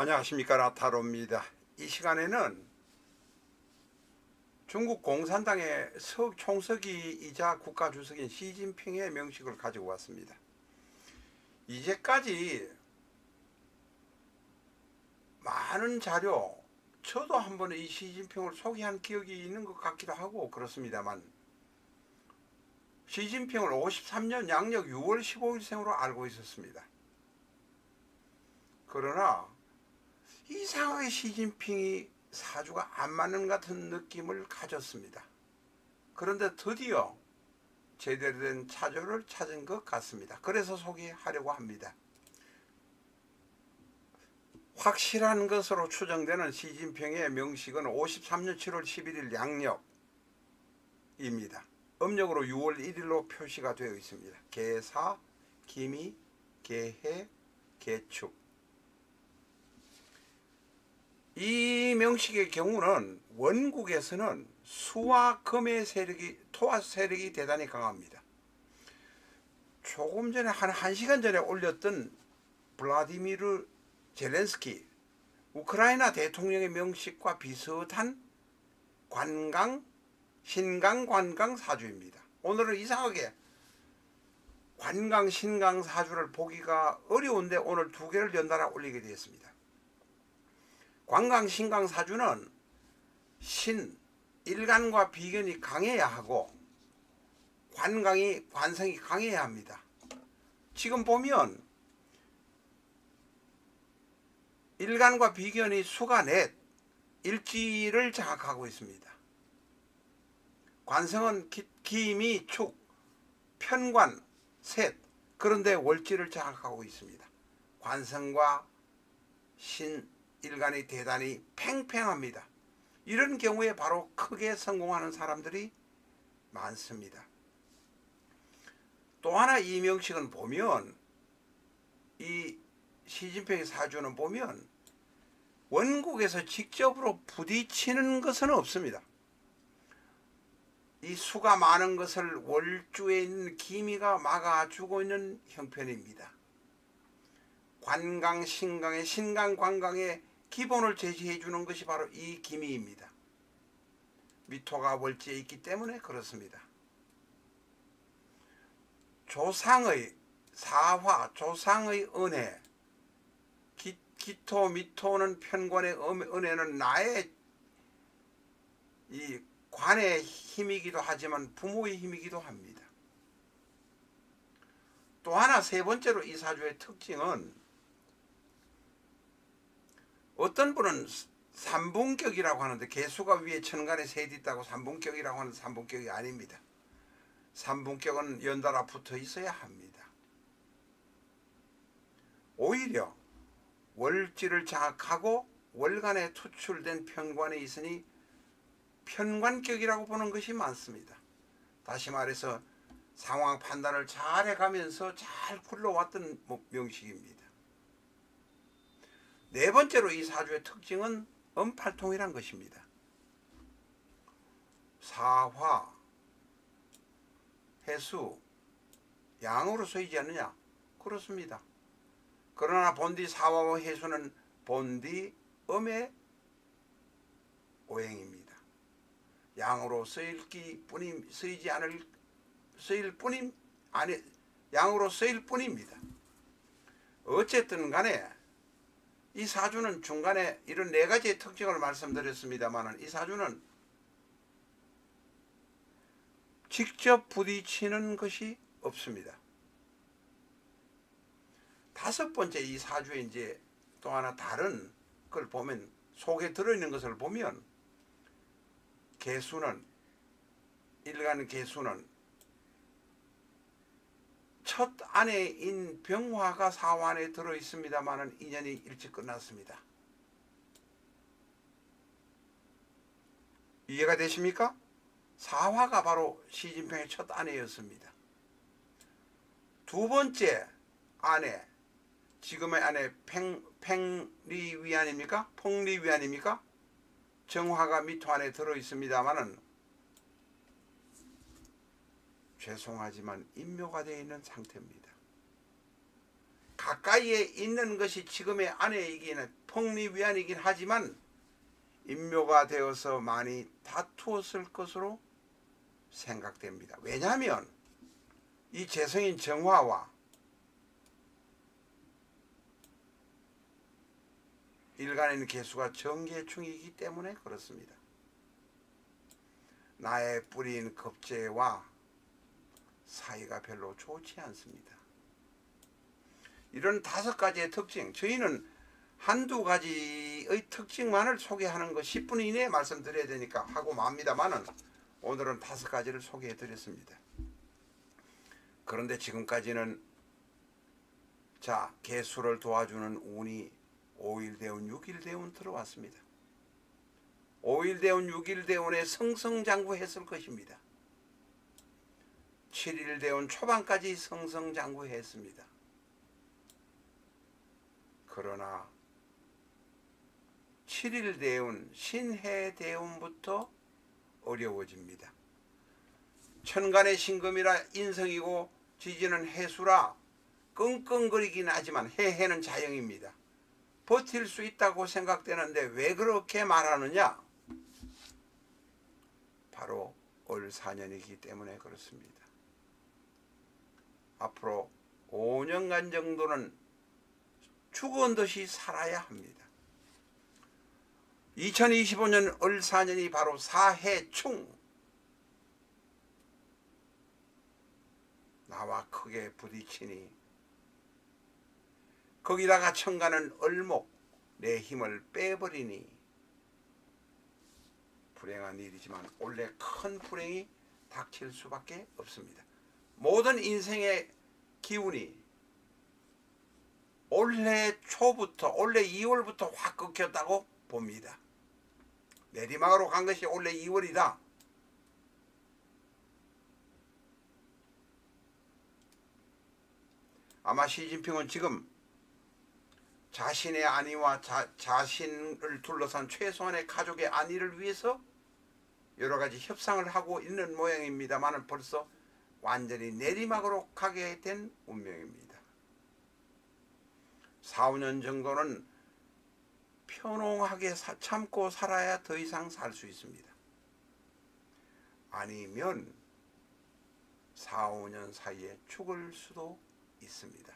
안녕하십니까, 라타로입니다. 이 시간에는 중국 공산당의 총서기이자 국가주석인 시진핑의 명식을 가지고 왔습니다. 이제까지 많은 자료, 저도 한번 이 시진핑을 소개한 기억이 있는 것 같기도 하고 그렇습니다만, 시진핑을 53년 양력 6월 15일생으로 알고 있었습니다. 그러나 이상하게 시진핑이 사주가 안 맞는 같은 느낌을 가졌습니다. 그런데 드디어 제대로 된 차조를 찾은 것 같습니다. 그래서 소개하려고 합니다. 확실한 것으로 추정되는 시진핑의 명식은 53년 7월 11일 양력입니다. 음력으로 6월 1일로 표시가 되어 있습니다. 개사, 기미, 개해, 개축. 이 명식의 경우는 원국에서는 수와 금의 세력이, 토와 세력이 대단히 강합니다. 조금 전에 한 1시간 전에 올렸던 블라디미르 젤렌스키 우크라이나 대통령의 명식과 비슷한 신강 관강 사주입니다. 오늘은 이상하게 관강 신강 사주를 보기가 어려운데 오늘 두 개를 연달아 올리게 되었습니다. 관강 신강 사주는 일간과 비견이 강해야 하고 관성이 강해야 합니다. 지금 보면 일간과 비견이 수가 넷, 일지를 장악하고 있습니다. 관성은 기미, 축, 편관, 셋, 그런데 월지를 장악하고 있습니다. 관성과 일간이 대단히 팽팽합니다. 이런 경우에 바로 크게 성공하는 사람들이 많습니다. 또 하나 이 명식은 보면, 이 시진핑의 사주는 보면 원국에서 직접으로 부딪히는 것은 없습니다. 이 수가 많은 것을 월주에 있는 기미가 막아주고 있는 형편입니다. 관강, 신강의 신강, 관강의 기본을 제시해 주는 것이 바로 이 기미입니다. 미토가 월지에 있기 때문에 그렇습니다. 조상의 사화, 조상의 은혜, 기토, 미토는 편관의 은혜는 나의 이 관의 힘이기도 하지만 부모의 힘이기도 합니다. 또 하나 세 번째로 이 사주의 특징은, 어떤 분은 삼분격이라고 하는데, 개수가 위에 천간에 셋이 있다고 삼분격이라고 하는 삼분격이 아닙니다. 삼분격은 연달아 붙어 있어야 합니다. 오히려 월지를 장악하고 월간에 투출된 편관에 있으니 편관격이라고 보는 것이 많습니다. 다시 말해서 상황 판단을 잘 해가면서 잘 굴러왔던 명식입니다. 네 번째로 이 사주의 특징은 음팔통이란 것입니다. 사화, 해수, 양으로 쓰이지 않느냐? 그렇습니다. 그러나 본디 사화와 해수는 본디 음의 오행입니다. 양으로 쓰일 뿐입니다. 어쨌든 간에 이 사주는 중간에 이런 네 가지의 특징을 말씀드렸습니다만, 이 사주는 직접 부딪히는 것이 없습니다. 다섯 번째, 이 사주에 이제 또 하나 다른 걸 보면, 속에 들어있는 것을 보면, 일간 개수는 첫 아내인 병화가 사화 안에 들어있습니다만 인연이 일찍 끝났습니다. 이해가 되십니까? 사화가 바로 시진핑의 첫 아내였습니다. 두 번째 아내, 지금의 아내 팽리위안입니까? 풍리위안입니까? 정화가 미토 안에 들어있습니다만은 죄송하지만 인묘가 되어 있는 상태입니다. 가까이에 있는 것이 지금의 아내이기에는 폭리위안이긴 하지만 인묘가 되어서 많이 다투었을 것으로 생각됩니다. 왜냐하면 이 재성인 정화와 일간에 있는 개수가 정계충이기 때문에 그렇습니다. 나의 뿌리인 겁재와 사이가 별로 좋지 않습니다. 이런 5가지의 특징, 저희는 한두 가지의 특징만을 소개하는 거 10분 이내에 말씀드려야 되니까 하고 맙니다만은 오늘은 5가지를 소개해 드렸습니다. 그런데 지금까지는 자, 개수를 도와주는 운이 5일대운 6일대운 들어왔습니다. 5일대운 6일대운에 성성장구했을 것입니다. 7일대운 초반까지 성성장구했습니다. 그러나 7일대운 신해대운부터 어려워집니다. 천간의 신금이라 인성이고 지지는 해수라 끙끙거리긴 하지만 해해는 자영입니다. 버틸 수 있다고 생각되는데 왜 그렇게 말하느냐? 바로 을사년이기 때문에 그렇습니다. 앞으로 5년간 정도는 죽은 듯이 살아야 합니다. 2025년 을사년이 바로 사해충, 나와 크게 부딪히니 거기다가 천간은 을목, 내 힘을 빼버리니 불행한 일이지만 원래 큰 불행이 닥칠 수밖에 없습니다. 모든 인생의 기운이 올해 초부터, 올해 2월부터 확 꺾였다고 봅니다. 내리막으로 간 것이 올해 2월이다. 아마 시진핑은 지금 자신의 안위와 자신을 둘러싼 최소한의 가족의 안위를 위해서 여러 가지 협상을 하고 있는 모양입니다만 벌써 완전히 내리막으로 가게 된 운명입니다. 4, 5년 정도는 편홍하게 참고 살아야 더 이상 살 수 있습니다. 아니면 4, 5년 사이에 죽을 수도 있습니다.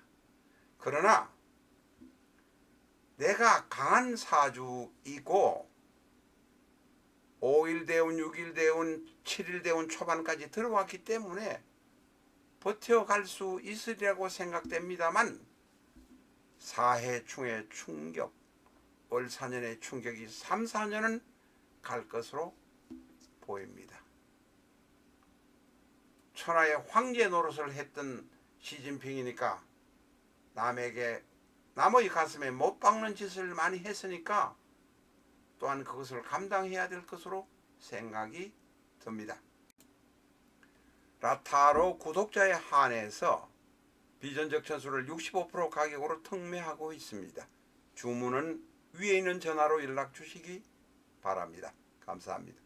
그러나 내가 강한 사주이고 5일대운, 6일대운, 7일대운 초반까지 들어왔기 때문에 버텨갈 수 있으리라고 생각됩니다만 사해충의 충격, 을사년의 충격이 3, 4년은 갈 것으로 보입니다. 천하의 황제 노릇을 했던 시진핑이니까 남의 가슴에 못 박는 짓을 많이 했으니까 또한 그것을 감당해야 될 것으로 생각이 듭니다. 라타로 구독자에 한해서 비전적 천수를 65% 가격으로 특매하고 있습니다. 주문은 위에 있는 전화로 연락 주시기 바랍니다. 감사합니다.